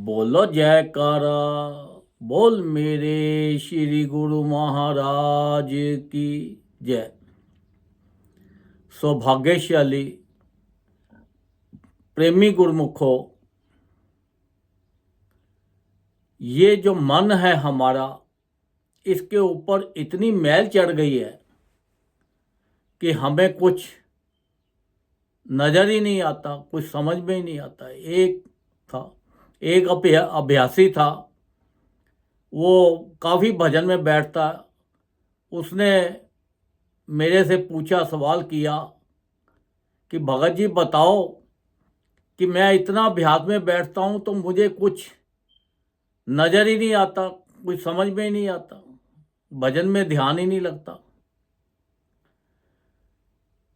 बोलो जयकारा, बोल मेरे श्री गुरु महाराज की जय। सौभाग्यशाली प्रेमी गुरुमुखो, ये जो मन है हमारा, इसके ऊपर इतनी मैल चढ़ गई है कि हमें कुछ नज़र ही नहीं आता, कुछ समझ में ही नहीं आता। एक अभ्यासी था, वो काफ़ी भजन में बैठता। उसने मेरे से पूछा, सवाल किया कि भगत जी बताओ कि मैं इतना अभ्यास में बैठता हूँ तो मुझे कुछ नज़र ही नहीं आता, कुछ समझ में ही नहीं आता, भजन में ध्यान ही नहीं लगता।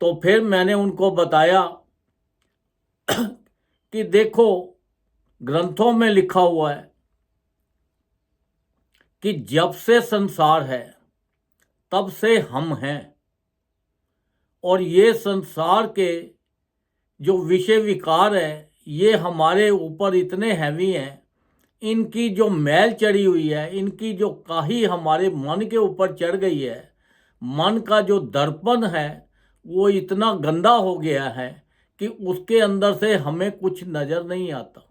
तो फिर मैंने उनको बताया कि देखो, ग्रंथों में लिखा हुआ है कि जब से संसार है तब से हम हैं, और ये संसार के जो विषय विकार है ये हमारे ऊपर इतने हैवी हैं, इनकी जो मैल चढ़ी हुई है, इनकी जो काही हमारे मन के ऊपर चढ़ गई है, मन का जो दर्पण है वो इतना गंदा हो गया है कि उसके अंदर से हमें कुछ नज़र नहीं आता।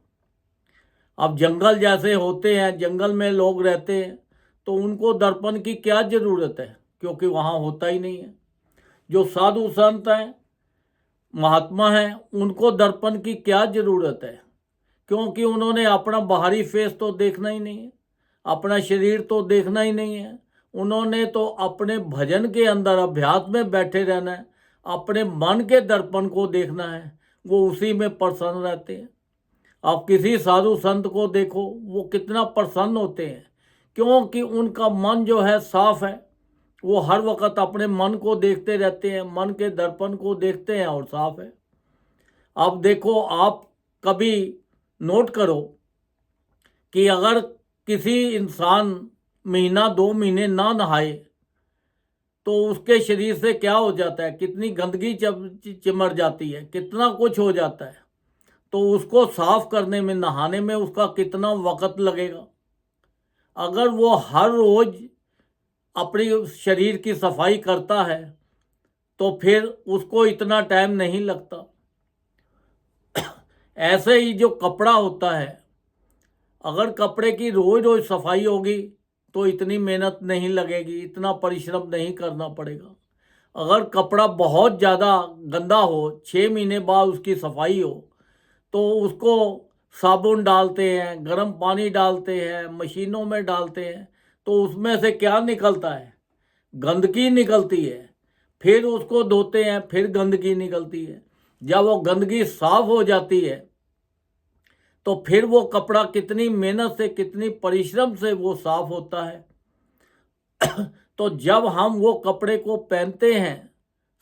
अब जंगल जैसे होते हैं, जंगल में लोग रहते हैं तो उनको दर्पण की क्या ज़रूरत है, क्योंकि वहाँ होता ही नहीं है। जो साधु संत हैं, महात्मा हैं, उनको दर्पण की क्या ज़रूरत है, क्योंकि उन्होंने अपना बाहरी फेस तो देखना ही नहीं है, अपना शरीर तो देखना ही नहीं है। उन्होंने तो अपने भजन के अंदर अभ्यास में बैठे रहना है, अपने मन के दर्पण को देखना है, वो उसी में प्रसन्न रहते हैं। आप किसी साधु संत को देखो, वो कितना प्रसन्न होते हैं, क्योंकि उनका मन जो है साफ है। वो हर वक्त अपने मन को देखते रहते हैं, मन के दर्पण को देखते हैं और साफ है। अब देखो, आप कभी नोट करो कि अगर किसी इंसान महीना 2 महीने ना नहाए तो उसके शरीर से क्या हो जाता है, कितनी गंदगी चिमर जाती है, कितना कुछ हो जाता है। तो उसको साफ करने में, नहाने में उसका कितना वक्त लगेगा। अगर वो हर रोज अपनी शरीर की सफाई करता है तो फिर उसको इतना टाइम नहीं लगता। ऐसे ही जो कपड़ा होता है, अगर कपड़े की रोज रोज सफाई होगी तो इतनी मेहनत नहीं लगेगी, इतना परिश्रम नहीं करना पड़ेगा। अगर कपड़ा बहुत ज़्यादा गंदा हो, 6 महीने बाद उसकी सफाई हो, तो उसको साबुन डालते हैं, गर्म पानी डालते हैं, मशीनों में डालते हैं, तो उसमें से क्या निकलता है, गंदगी निकलती है। फिर उसको धोते हैं, फिर गंदगी निकलती है। जब वो गंदगी साफ हो जाती है तो फिर वो कपड़ा कितनी मेहनत से, कितनी परिश्रम से वो साफ होता है। तो जब हम वो कपड़े को पहनते हैं,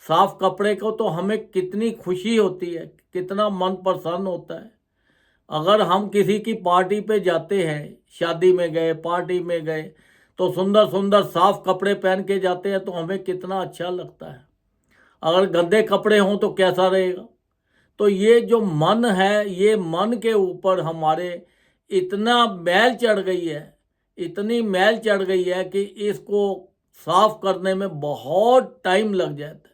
साफ कपड़े को, तो हमें कितनी खुशी होती है, कितना मन प्रसन्न होता है। अगर हम किसी की पार्टी पे जाते हैं, शादी में गए, पार्टी में गए, तो सुंदर सुंदर साफ कपड़े पहन के जाते हैं तो हमें कितना अच्छा लगता है। अगर गंदे कपड़े हों तो कैसा रहेगा। तो ये जो मन है, ये मन के ऊपर हमारे इतना मैल चढ़ गई है, इतनी मैल चढ़ गई है कि इसको साफ करने में बहुत टाइम लग जाता है।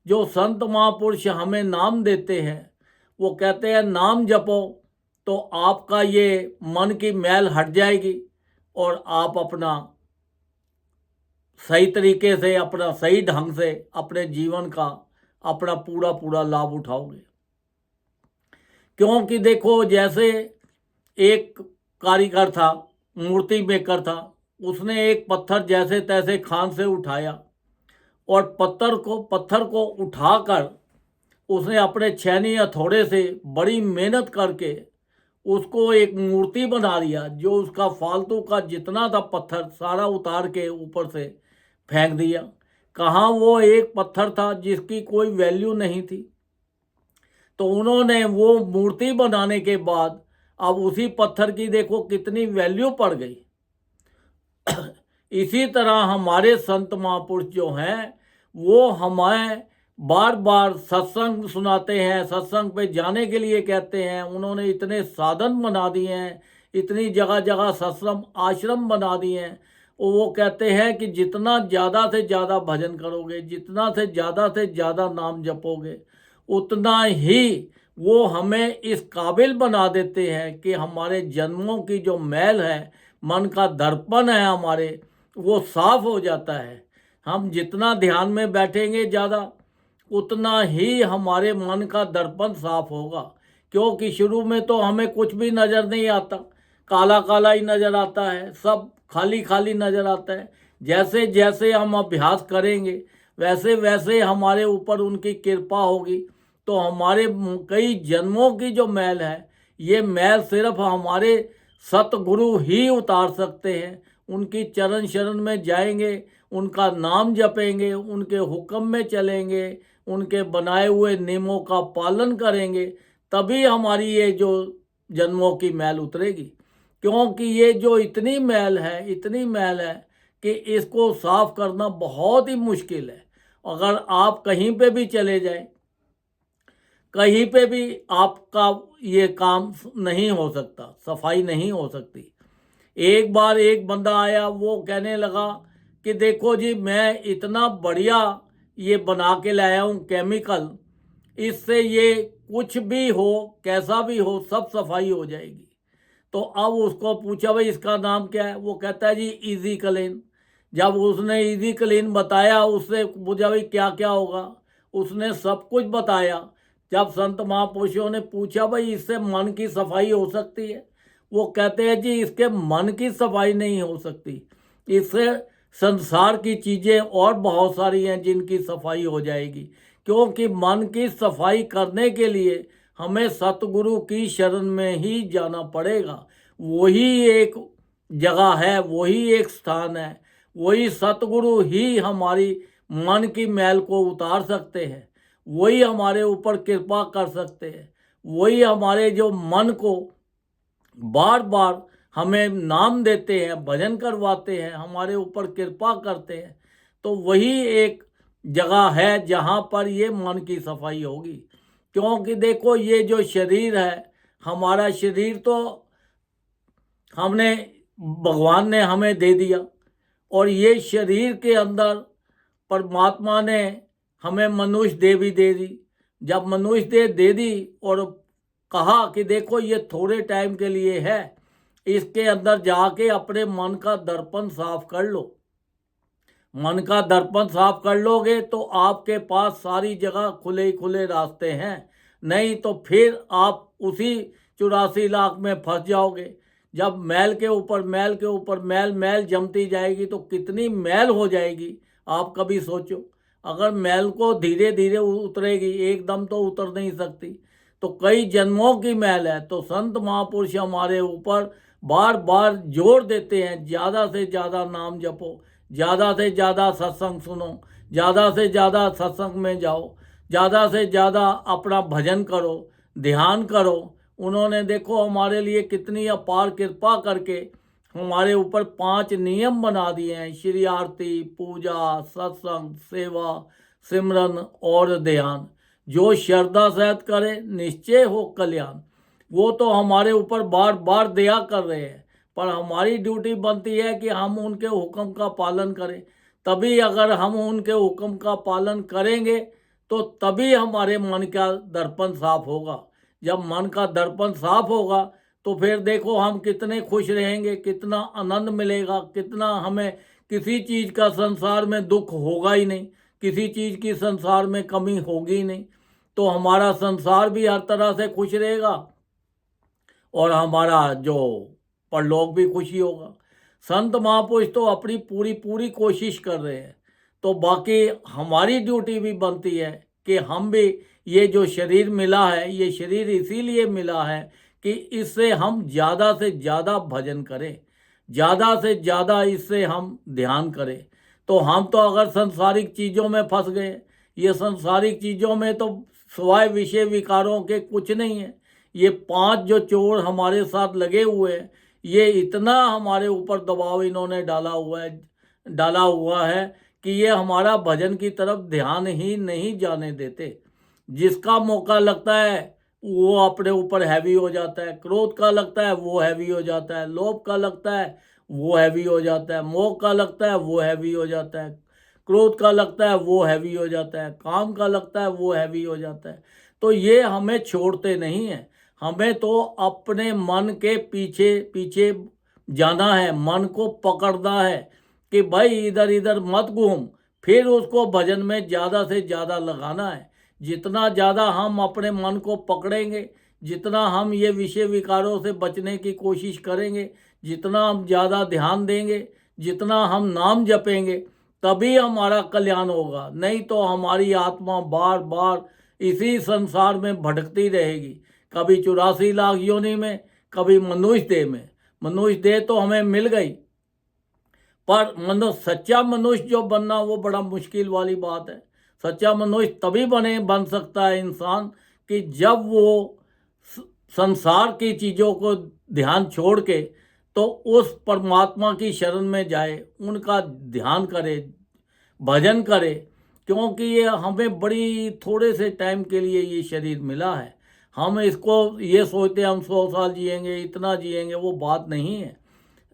जो संत महापुरुष हमें नाम देते हैं, वो कहते हैं नाम जपो तो आपका ये मन की मैल हट जाएगी और आप अपना सही तरीके से, अपना सही ढंग से अपने जीवन का अपना पूरा पूरा लाभ उठाओगे। क्योंकि देखो, जैसे एक कारीगर था, मूर्ति मेकर था, उसने एक पत्थर जैसे तैसे खान से उठाया और पत्थर को उठाकर उसने अपने छैनी हथौड़े से बड़ी मेहनत करके उसको एक मूर्ति बना दिया। जो उसका फालतू का जितना था पत्थर सारा उतार के ऊपर से फेंक दिया। कहाँ वो एक पत्थर था जिसकी कोई वैल्यू नहीं थी। तो उन्होंने वो मूर्ति बनाने के बाद अब उसी पत्थर की देखो कितनी वैल्यू पड़ गई। इसी तरह हमारे संत महापुरुष जो हैं, वो हमें बार बार सत्संग सुनाते हैं, सत्संग पे जाने के लिए कहते हैं। उन्होंने इतने साधन बना दिए हैं, इतनी जगह जगह सत्संग आश्रम बना दिए हैं। वो कहते हैं कि जितना ज़्यादा से ज़्यादा भजन करोगे, जितना से ज़्यादा नाम जपोगे, उतना ही वो हमें इस काबिल बना देते हैं कि हमारे जन्मों की जो मैल है, मन का दर्पण है हमारे, वो साफ हो जाता है। हम जितना ध्यान में बैठेंगे ज़्यादा, उतना ही हमारे मन का दर्पण साफ होगा। क्योंकि शुरू में तो हमें कुछ भी नज़र नहीं आता, काला काला ही नज़र आता है, सब खाली खाली नज़र आता है। जैसे जैसे हम अभ्यास करेंगे, वैसे वैसे हमारे ऊपर उनकी कृपा होगी, तो हमारे कई जन्मों की जो मैल है, ये मैल सिर्फ हमारे सतगुरु ही उतार सकते हैं। उनकी चरण शरण में जाएंगे, उनका नाम जपेंगे, उनके हुक्म में चलेंगे, उनके बनाए हुए नियमों का पालन करेंगे, तभी हमारी ये जो जन्मों की मैल उतरेगी। क्योंकि ये जो इतनी मैल है, इतनी मैल है कि इसको साफ करना बहुत ही मुश्किल है। अगर आप कहीं पे भी चले जाएं, कहीं पे भी आपका ये काम नहीं हो सकता, सफाई नहीं हो सकती। एक बार एक बंदा आया, वो कहने लगा कि देखो जी, मैं इतना बढ़िया ये बना के लाया हूँ केमिकल, इससे ये कुछ भी हो, कैसा भी हो, सब सफाई हो जाएगी। तो अब उसको पूछा भाई इसका नाम क्या है, वो कहता है जी इजी क्लीन। जब उसने इजी क्लीन बताया, उससे पूछा भाई क्या क्या होगा, उसने सब कुछ बताया। जब संत महापुरुषों ने पूछा भाई इससे मन की सफाई हो सकती है, वो कहते हैं जी इसके मन की सफाई नहीं हो सकती, इससे संसार की चीज़ें और बहुत सारी हैं जिनकी सफाई हो जाएगी। क्योंकि मन की सफाई करने के लिए हमें सतगुरु की शरण में ही जाना पड़ेगा। वही एक जगह है, वही एक स्थान है, वही सतगुरु ही हमारी मन की मैल को उतार सकते हैं, वही हमारे ऊपर कृपा कर सकते हैं, वही हमारे जो मन को बार बार हमें नाम देते हैं, भजन करवाते हैं, हमारे ऊपर कृपा करते हैं। तो वही एक जगह है जहाँ पर ये मन की सफाई होगी। क्योंकि देखो, ये जो शरीर है, हमारा शरीर तो हमने भगवान ने हमें दे दिया, और ये शरीर के अंदर परमात्मा ने हमें मनुष्य देह भी दे दी। जब मनुष्य देह दे दी और कहा कि देखो ये थोड़े टाइम के लिए है, इसके अंदर जाके अपने मन का दर्पण साफ कर लो। मन का दर्पण साफ कर लोगे तो आपके पास सारी जगह खुले ही खुले रास्ते हैं। नहीं तो फिर आप उसी 84 लाख में फंस जाओगे। जब मैल के ऊपर मैल के ऊपर मैल मैल जमती जाएगी तो कितनी मैल हो जाएगी, आप कभी सोचो। अगर मैल को धीरे धीरे उतरेगी, एकदम तो उतर नहीं सकती, तो कई जन्मों की मैल है। तो संत महापुरुष हमारे ऊपर बार बार जोर देते हैं, ज़्यादा से ज़्यादा नाम जपो, ज़्यादा से ज़्यादा सत्संग सुनो, ज़्यादा से ज़्यादा सत्संग में जाओ, ज़्यादा से ज़्यादा अपना भजन करो, ध्यान करो। उन्होंने देखो हमारे लिए कितनी अपार कृपा करके हमारे ऊपर 5 नियम बना दिए हैं: श्री आरती, पूजा, सत्संग, सेवा, सिमरन और ध्यान। जो श्रद्धा सहित करे निश्चय हो कल्याण। वो तो हमारे ऊपर बार बार दया कर रहे हैं, पर हमारी ड्यूटी बनती है कि हम उनके हुक्म का पालन करें। तभी अगर हम उनके हुक्म का पालन करेंगे तो तभी हमारे मन का दर्पण साफ होगा। जब मन का दर्पण साफ होगा तो फिर देखो हम कितने खुश रहेंगे, कितना आनंद मिलेगा, कितना हमें किसी चीज़ का संसार में दुख होगा ही नहीं, किसी चीज़ की संसार में कमी होगी ही नहीं। तो हमारा संसार भी हर तरह से खुश रहेगा और हमारा जो परलोक भी खुशी होगा। संत महापुरुष तो अपनी पूरी पूरी कोशिश कर रहे हैं, तो बाकी हमारी ड्यूटी भी बनती है कि हम भी ये जो शरीर मिला है, ये शरीर इसीलिए मिला है कि इससे हम ज़्यादा से ज़्यादा भजन करें, ज़्यादा से ज़्यादा इससे हम ध्यान करें। तो हम तो अगर संसारिक चीज़ों में फंस गए, ये संसारिक चीज़ों में तो सिवाय विषय विकारों के कुछ नहीं है। ये 5 जो चोर हमारे साथ लगे हुए हैं, ये इतना हमारे ऊपर दबाव इन्होंने डाला हुआ है कि कि ये हमारा भजन की तरफ ध्यान ही नहीं जाने देते। जिसका मौका लगता है वो अपने ऊपर हैवी हो जाता है, क्रोध का लगता है वो हैवी हो जाता है, लोभ का लगता है वो हैवी हो जाता है, मोह का लगता है वो हैवी हो जाता है, क्रोध का लगता है वो हैवी हो जाता है, काम का लगता है वो हैवी हो जाता है। तो ये हमें छोड़ते नहीं हैं। हमें तो अपने मन के पीछे पीछे जाना है, मन को पकड़ना है कि भाई इधर इधर मत घूम, फिर उसको भजन में ज़्यादा से ज़्यादा लगाना है। जितना ज़्यादा हम अपने मन को पकड़ेंगे, जितना हम ये विषय विकारों से बचने की कोशिश करेंगे, जितना हम ज़्यादा ध्यान देंगे, जितना हम नाम जपेंगे, तभी हमारा कल्याण होगा। नहीं तो हमारी आत्मा बार बार इसी संसार में भटकती रहेगी, कभी 84 लाख योनि में, कभी मनुष्य देह में। मनुष्य देह तो हमें मिल गई, पर सच्चा मनुष्य जो बनना वो बड़ा मुश्किल वाली बात है। सच्चा मनुष्य तभी बन सकता है इंसान कि जब वो संसार की चीज़ों को ध्यान छोड़ के तो उस परमात्मा की शरण में जाए, उनका ध्यान करे, भजन करे। क्योंकि ये हमें बड़ी थोड़े से टाइम के लिए ये शरीर मिला है। हम इसको ये सोचते हम 100 साल जिएंगे, इतना जिएंगे, वो बात नहीं है।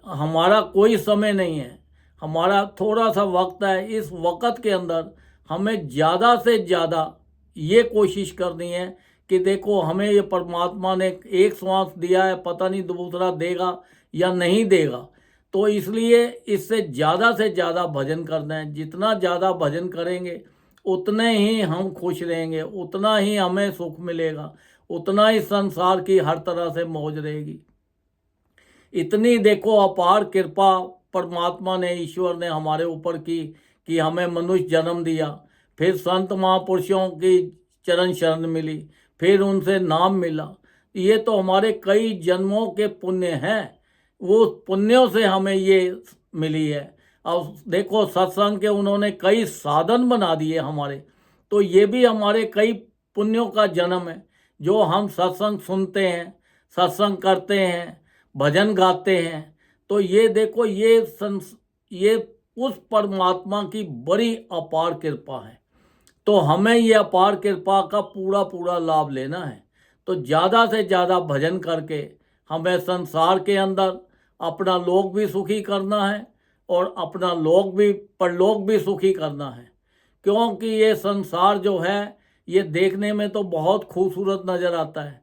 हमारा कोई समय नहीं है, हमारा थोड़ा सा वक्त है। इस वक्त के अंदर हमें ज़्यादा से ज़्यादा ये कोशिश करनी है कि देखो हमें ये परमात्मा ने एक श्वास दिया है, पता नहीं दूसरा देगा या नहीं देगा। तो इसलिए इससे से ज़्यादा भजन करना है। जितना ज़्यादा भजन करेंगे उतने ही हम खुश रहेंगे, उतना ही हमें सुख मिलेगा, उतना ही संसार की हर तरह से मौज रहेगी। इतनी देखो अपार कृपा परमात्मा ने, ईश्वर ने हमारे ऊपर की कि हमें मनुष्य जन्म दिया, फिर संत महापुरुषों की चरण शरण मिली, फिर उनसे नाम मिला। ये तो हमारे कई जन्मों के पुण्य हैं, वो पुण्यों से हमें ये मिली है। अब देखो सत्संग के उन्होंने कई साधन बना दिए हमारे, तो ये भी हमारे कई पुण्यों का जन्म है। जो हम सत्संग सुनते हैं, सत्संग करते हैं, भजन गाते हैं, तो ये देखो ये उस परमात्मा की बड़ी अपार कृपा है। तो हमें ये अपार कृपा का पूरा पूरा लाभ लेना है। तो ज़्यादा से ज़्यादा भजन करके हमें संसार के अंदर अपना लोक भी सुखी करना है और अपना परलोक भी सुखी करना है। क्योंकि ये संसार जो है ये देखने में तो बहुत खूबसूरत नज़र आता है,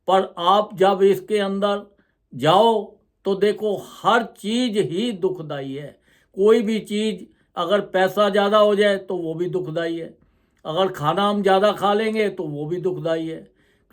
पर आप जब इसके अंदर जाओ तो देखो हर चीज़ ही दुखदाई है। कोई भी चीज़, अगर पैसा ज़्यादा हो जाए तो वो भी दुखदाई है, अगर खाना हम ज़्यादा खा लेंगे तो वो भी दुखदाई है,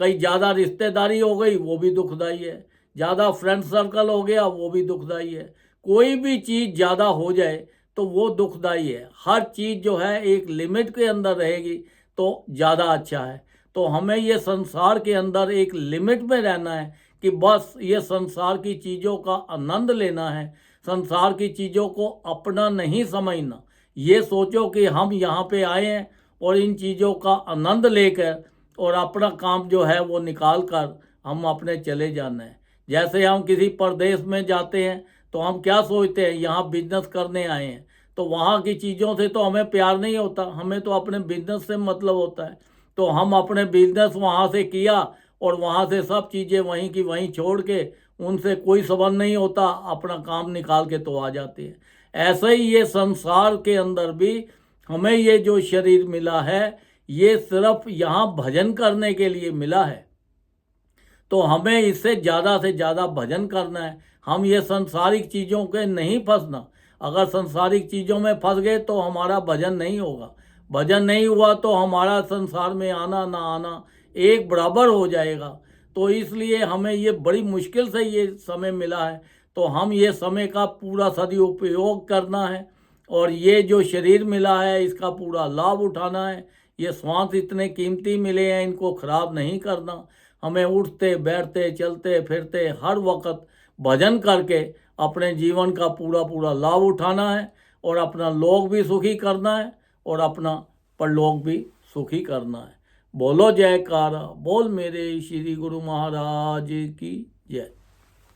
कहीं ज़्यादा रिश्तेदारी हो गई वो भी दुखदाई है, ज़्यादा फ्रेंड सर्कल हो गया वो भी दुखदाई है। कोई भी चीज़ ज़्यादा हो जाए तो वो दुखदाई है। हर चीज़ जो है एक लिमिट के अंदर रहेगी तो ज़्यादा अच्छा है। तो हमें ये संसार के अंदर एक लिमिट में रहना है कि बस ये संसार की चीज़ों का आनंद लेना है, संसार की चीज़ों को अपना नहीं समझना। ये सोचो कि हम यहाँ पे आए हैं और इन चीज़ों का आनंद लेकर और अपना काम जो है वो निकाल कर हम अपने चले जाना है। जैसे हम किसी प्रदेश में जाते हैं तो हम क्या सोचते हैं, यहाँ बिजनेस करने आए हैं, तो वहाँ की चीज़ों से तो हमें प्यार नहीं होता, हमें तो अपने बिजनेस से मतलब होता है। तो हम अपने बिजनेस वहाँ से किया और वहाँ से सब चीज़ें वहीं की वहीं छोड़ के, उनसे कोई संबंध नहीं होता, अपना काम निकाल के तो आ जाते हैं। ऐसा ही ये संसार के अंदर भी हमें ये जो शरीर मिला है ये सिर्फ यहाँ भजन करने के लिए मिला है। तो हमें इससे से ज़्यादा भजन करना है। हम ये सांसारिक चीज़ों के नहीं फंसना। अगर सांसारिक चीज़ों में फंस गए तो हमारा भजन नहीं होगा। भजन नहीं हुआ तो हमारा संसार में आना ना आना एक बराबर हो जाएगा। तो इसलिए हमें ये बड़ी मुश्किल से ये समय मिला है, तो हम ये समय का पूरा सदुपयोग करना है और ये जो शरीर मिला है इसका पूरा लाभ उठाना है। ये श्वास इतने कीमती मिले हैं, इनको खराब नहीं करना। हमें उठते बैठते चलते फिरते हर वक्त भजन करके अपने जीवन का पूरा पूरा लाभ उठाना है और अपना लोक भी सुखी करना है और अपना परलोक भी सुखी करना है। बोलो जयकारा, बोल मेरे श्री गुरु महाराज की जय।